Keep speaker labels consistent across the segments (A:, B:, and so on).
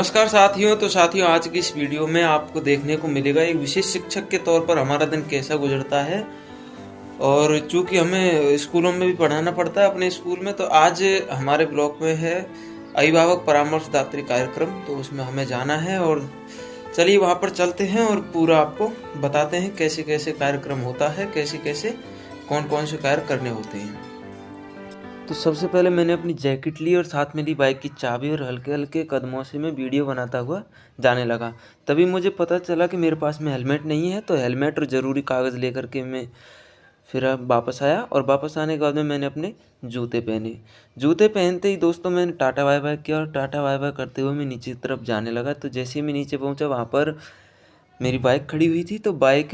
A: नमस्कार साथियों। तो साथियों, आज की इस वीडियो में आपको देखने को मिलेगा एक विशेष शिक्षक के तौर पर हमारा दिन कैसा गुजरता है। और चूंकि हमें स्कूलों में भी पढ़ाना पड़ता है अपने स्कूल में, तो आज हमारे ब्लॉक में है अभिभावक परामर्शदात्री कार्यक्रम। तो उसमें हमें जाना है और चलिए वहाँ पर चलते हैं और पूरा आपको बताते हैं कैसे कैसे कार्यक्रम होता है, कैसे कैसे कौन कौन से कार्य करने होते हैं। तो सबसे पहले मैंने अपनी जैकेट ली और साथ में ली बाइक की चाबी और हल्के हल्के कदमों से मैं वीडियो बनाता हुआ जाने लगा। तभी मुझे पता चला कि मेरे पास में हेलमेट नहीं है, तो हेलमेट और ज़रूरी कागज़ लेकर के मैं फिर अब वापस आया। और वापस आने के बाद में मैंने अपने जूते पहने। जूते पहनते ही दोस्तों मैंने टाटा बाय बाय किया और टाटा बाय बाय करते हुए मैं नीचे की तरफ जाने लगा। तो जैसे ही मैं नीचे पहुंचा, वहाँ पर मेरी बाइक खड़ी हुई थी। तो बाइक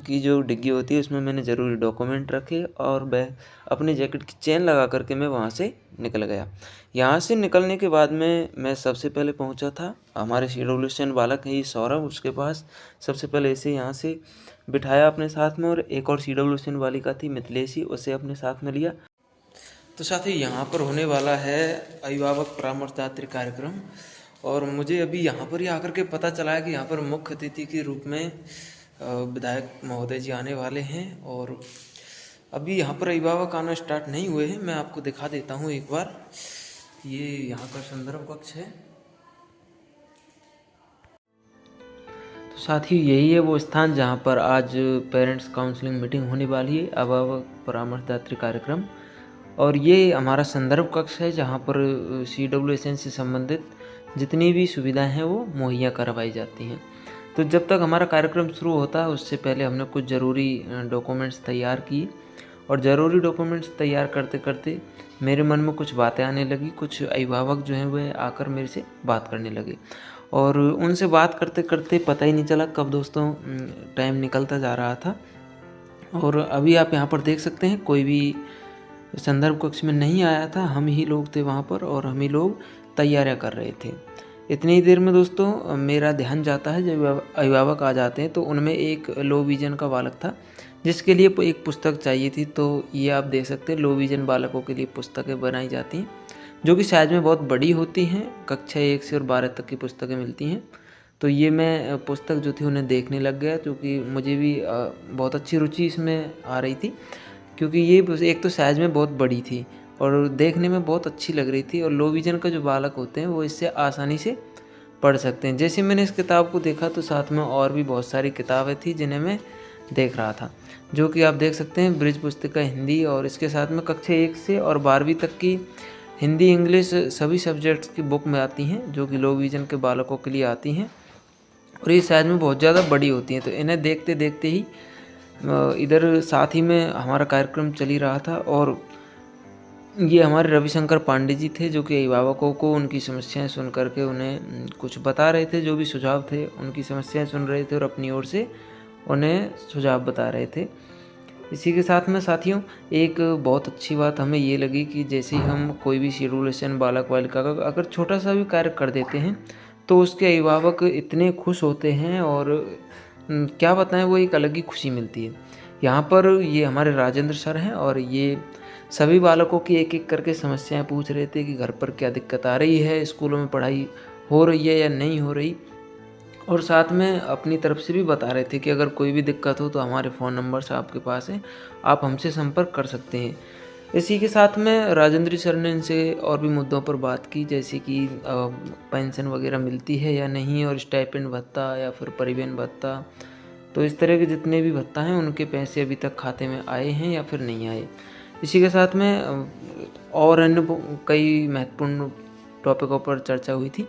A: की जो डिग्गी होती है उसमें मैंने ज़रूरी डॉक्यूमेंट रखे और मैं अपने जैकेट की चेन लगा करके मैं वहाँ से निकल गया। यहाँ से निकलने के बाद में मैं सबसे पहले पहुँचा था हमारे सीडब्ल्यूएसएन बालक है ये सौरभ, उसके पास। सबसे पहले इसे यहाँ से बिठाया अपने साथ में, और एक और सीडब्ल्यूएसएन बालिका थी मिथिलेशी, उसे अपने साथ में लिया। तो साथ ही यहाँ पर होने वाला है अभिभावक परामर्शदात्री कार्यक्रम। और मुझे अभी यहाँ पर ही आकर के पता चला है कि यहाँ पर मुख्य अतिथि के रूप में विधायक महोदय जी आने वाले हैं। और अभी यहाँ पर अभिभावक आना स्टार्ट नहीं हुए हैं। मैं आपको दिखा देता हूँ एक बार। ये यहाँ का संदर्भ कक्ष है। तो साथ ही यही है वो स्थान जहाँ पर आज पेरेंट्स काउंसलिंग मीटिंग होने वाली है, अभिभावक परामर्शदात्री कार्यक्रम। और ये हमारा संदर्भ कक्ष है जहाँ पर सीडब्ल्यूएसएन से संबंधित जितनी भी सुविधाएं हैं वो मुहैया करवाई जाती हैं। तो जब तक हमारा कार्यक्रम शुरू होता है उससे पहले हमने कुछ ज़रूरी डॉक्यूमेंट्स तैयार किए। और ज़रूरी डॉक्यूमेंट्स तैयार करते करते मेरे मन में कुछ बातें आने लगी। कुछ अभिभावक जो हैं वह आकर मेरे से बात करने लगे, और उनसे बात करते करते पता ही नहीं चला कब दोस्तों टाइम निकलता जा रहा था। और अभी आप यहाँ पर देख सकते हैं कोई भी संदर्भ कक्ष में नहीं आया था, हम ही लोग थे वहाँ पर और हम ही लोग तैयारियां कर रहे थे। इतनी ही देर में दोस्तों मेरा ध्यान जाता है, जब अभिभावक आ जाते हैं तो उनमें एक लो विजन का बालक था जिसके लिए एक पुस्तक चाहिए थी। तो ये आप देख सकते हैं लो विजन बालकों के लिए पुस्तकें बनाई जाती हैं जो कि साइज में बहुत बड़ी होती हैं। कक्षा 1 से और 12 तक की पुस्तकें मिलती हैं। तो ये मैं पुस्तक जो थी उन्हें देखने लग गया, क्योंकि मुझे भी बहुत अच्छी रुचि इसमें आ रही थी, क्योंकि ये एक तो साइज़ में बहुत बड़ी थी और देखने में बहुत अच्छी लग रही थी। और लो विजन का जो बालक होते हैं वो इससे आसानी से पढ़ सकते हैं। जैसे मैंने इस किताब को देखा तो साथ में और भी बहुत सारी किताबें थी जिन्हें मैं देख रहा था, जो कि आप देख सकते हैं ब्रिज पुस्तिका हिंदी, और इसके साथ में कक्षा 1 से और 12वीं तक की हिंदी इंग्लिश सभी सब्जेक्ट्स की बुक में आती हैं जो कि लो विजन के बालकों के लिए आती हैं। और ये साइज़ में बहुत ज़्यादा बड़ी होती हैं। तो इन्हें देखते देखते ही इधर साथ ही में हमारा कार्यक्रम चल ही रहा था। और ये हमारे रविशंकर पांडे जी थे जो कि अभिभावकों को उनकी समस्याएं सुन करके उन्हें कुछ बता रहे थे। जो भी सुझाव थे उनकी समस्याएं सुन रहे थे और अपनी ओर से उन्हें सुझाव बता रहे थे। इसी के साथ में साथियों एक बहुत अच्छी बात हमें ये लगी कि जैसे ही हम कोई भी सीडब्ल्यूएसएन बालक बालिका का अगर छोटा सा भी कार्य कर देते हैं तो उसके अभिभावक इतने खुश होते हैं, और क्या बताएं, वो एक अलग ही खुशी मिलती है। यहाँ पर ये हमारे राजेंद्र सर हैं और ये सभी बालकों की एक एक करके समस्याएं पूछ रहे थे कि घर पर क्या दिक्कत आ रही है, स्कूलों में पढ़ाई हो रही है या नहीं हो रही। और साथ में अपनी तरफ से भी बता रहे थे कि अगर कोई भी दिक्कत हो तो हमारे फ़ोन नंबर्स आपके पास हैं, आप हमसे संपर्क कर सकते हैं। इसी के साथ में राजेंद्र सर ने इनसे और भी मुद्दों पर बात की, जैसे कि पेंशन वगैरह मिलती है या नहीं, और स्टाइपेंड भत्ता या फिर परिवहन भत्ता। तो इस तरह के जितने भी भत्ता हैं उनके पैसे अभी तक खाते में आए हैं या फिर नहीं आए। इसी के साथ में और अन्य कई महत्वपूर्ण टॉपिकों पर चर्चा हुई थी।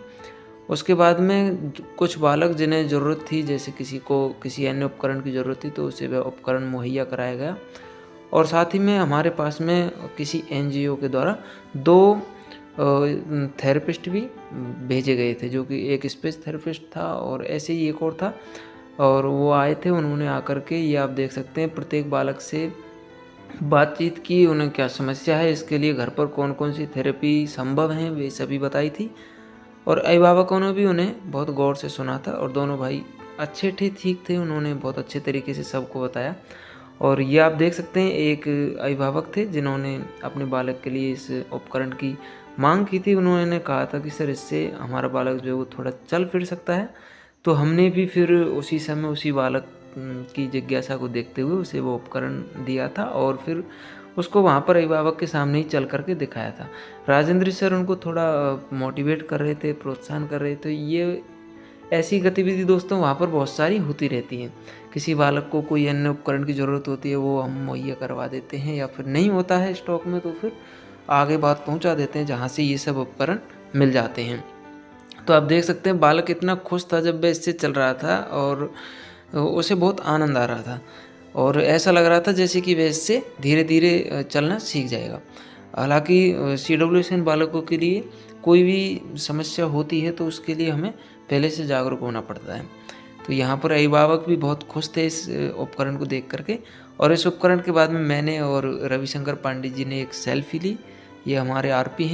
A: उसके बाद में कुछ बालक जिन्हें ज़रूरत थी, जैसे किसी को किसी अन्य उपकरण की ज़रूरत थी, तो उसे वह उपकरण मुहैया कराया गया। और साथ ही में हमारे पास में किसी एनजीओ के द्वारा 2 थेरेपिस्ट भी भेजे गए थे, जो कि एक स्पीच थेरेपिस्ट था और ऐसे ही एक और था। और वो आए थे, उन्होंने आकर के ये आप देख सकते हैं प्रत्येक बालक से बातचीत की, उन्हें क्या समस्या है, इसके लिए घर पर कौन कौन सी थेरेपी संभव हैं वे सभी बताई थी। और अभिभावकों ने भी उन्हें बहुत गौर से सुना था और दोनों भाई अच्छे थे, ठीक थे, उन्होंने बहुत अच्छे तरीके से सबको बताया। और ये आप देख सकते हैं एक अभिभावक थे जिन्होंने अपने बालक के लिए इस उपकरण की मांग की थी। उन्होंने कहा था कि सर इससे हमारा बालक जो है वो थोड़ा चल फिर सकता है। तो हमने भी फिर उसी समय उसी बालक की जिज्ञासा को देखते हुए उसे वो उपकरण दिया था और फिर उसको वहाँ पर अभिभावक के सामने ही चल करके दिखाया था। राजेंद्र सर उनको थोड़ा मोटिवेट कर रहे थे, प्रोत्साहन कर रहे थे। ये ऐसी गतिविधि दोस्तों वहाँ पर बहुत सारी होती रहती हैं। किसी बालक को कोई अन्य उपकरण की ज़रूरत होती है, वो हम मुहैया करवा देते हैं, या फिर नहीं होता है स्टॉक में तो फिर आगे बात पहुँचा देते हैं जहाँ से ये सब उपकरण मिल जाते हैं। तो आप देख सकते हैं बालक इतना खुश था जब वह इससे चल रहा था और उसे बहुत आनंद आ रहा था और ऐसा लग रहा था जैसे कि वह इससे धीरे-धीरे चलना सीख जाएगा। हालाँकि CWSN बालकों के लिए कोई भी समस्या होती है तो उसके लिए हमें पहले से जागरूक होना पड़ता है। तो यहाँ पर अभिभावक भी बहुत खुश थे इस उपकरण को देख कर के, और इस उपकरण के बाद में मैंने और रविशंकर पांडे जी ने एक सेल्फी ली। ये हमारे आरपी हैं।